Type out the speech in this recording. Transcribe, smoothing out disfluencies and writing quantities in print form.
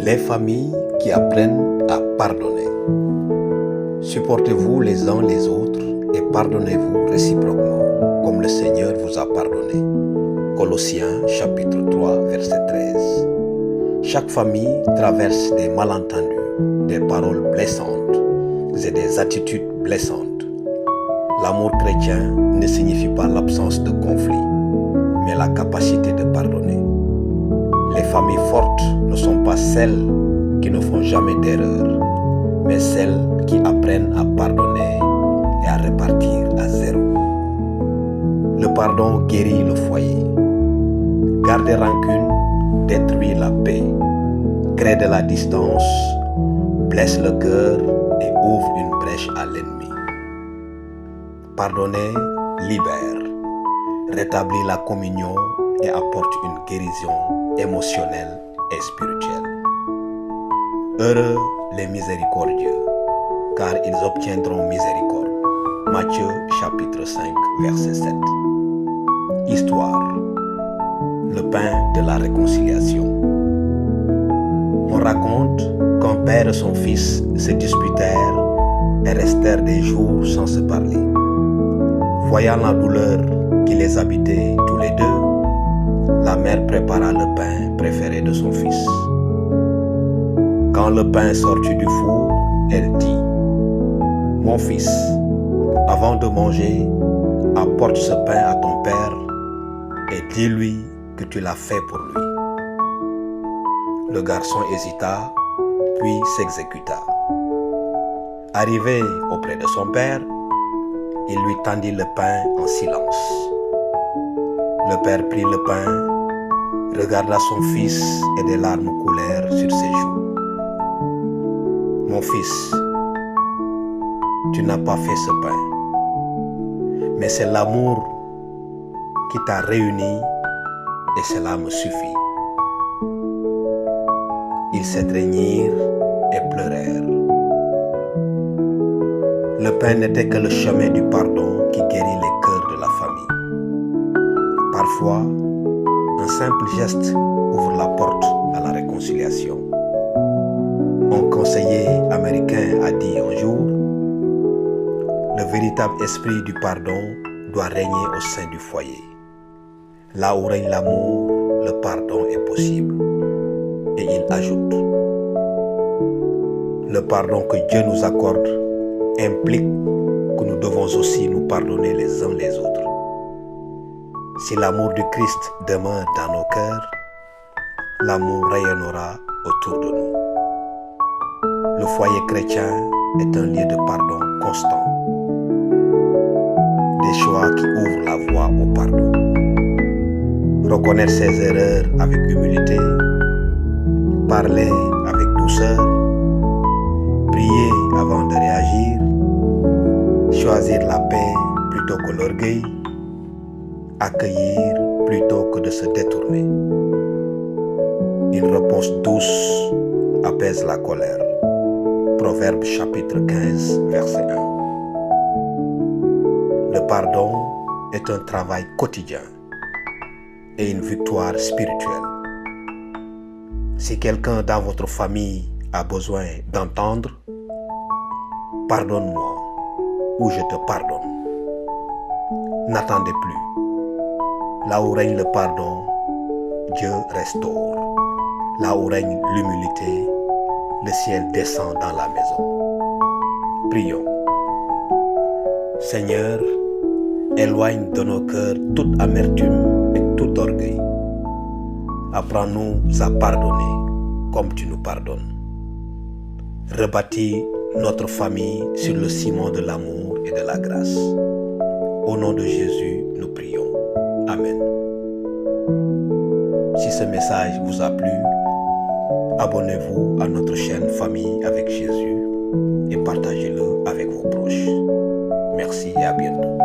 Les familles qui apprennent à pardonner. Supportez-vous les uns les autres et pardonnez-vous réciproquement, comme le Seigneur vous a pardonné. Colossiens chapitre 3, verset 13. Chaque famille traverse des malentendus, des paroles blessantes et des attitudes blessantes. L'amour chrétien ne signifie pas l'absence de conflit, mais la capacité de pardonner. Les familles fortes ne sont pas celles qui ne font jamais d'erreur, mais celles qui apprennent à pardonner et à repartir à zéro. Le pardon guérit le foyer. Garder rancune détruit la paix, crée de la distance, blesse le cœur et ouvre une brèche à l'ennemi. Pardonner libère, rétablit la communion et apporte une guérison émotionnelle et spirituelle. Heureux les miséricordieux, car ils obtiendront miséricorde. Matthieu chapitre 5, verset 7. Histoire. Le pain de la réconciliation. On raconte qu'un père et son fils se disputèrent et restèrent des jours sans se parler. Voyant la douleur qui les habitait tous les deux, la mère prépara le pain préféré de son fils. Quand le pain sortit du four, elle dit: « Mon fils, avant de manger, apporte ce pain à ton père et dis-lui que tu l'as fait pour lui. » Le garçon hésita, puis s'exécuta. Arrivé auprès de son père, il lui tendit le pain en silence. Le père prit le pain, regarda son fils et des larmes coulèrent sur ses joues. « Mon fils, tu n'as pas fait ce pain, mais c'est l'amour qui t'a réuni et cela me suffit. » Ils s'étreignirent et pleurèrent. Le pain n'était que le chemin du pardon qui guérit les cœurs de la famille. Parfois, un simple geste ouvre la porte à la réconciliation. Un conseiller américain a dit un jour: « Le véritable esprit du pardon doit régner au sein du foyer. Là où règne l'amour, le pardon est possible. » Et il ajoute: « Le pardon que Dieu nous accorde implique que nous devons aussi nous pardonner les uns les autres. Si l'amour du Christ demeure dans nos cœurs, l'amour rayonnera autour de nous. Le foyer chrétien est un lieu de pardon constant. Des choix qui ouvrent la voie au pardon. Reconnaître ses erreurs avec humilité, parler avec douceur, prier avant de réagir, choisir la paix plutôt que l'orgueil, accueillir plutôt que de se détourner. Une réponse douce apaise la colère. Proverbe chapitre 15, verset 1. Le pardon est un travail quotidien et une victoire spirituelle. Si quelqu'un dans votre famille a besoin d'entendre « Pardonne-moi » ou « Je te pardonne », n'attendez plus. Là où règne le pardon, Dieu restaure. Là où règne l'humilité, le ciel descend dans la maison. Prions. Seigneur, éloigne de nos cœurs toute amertume et tout orgueil. Apprends-nous à pardonner comme tu nous pardonnes. Rebâtis notre famille sur le ciment de l'amour et de la grâce. Au nom de Jésus, nous prions. Amen. Si ce message vous a plu, abonnez-vous à notre chaîne Famille avec Jésus et partagez-le avec vos proches. Merci et à bientôt.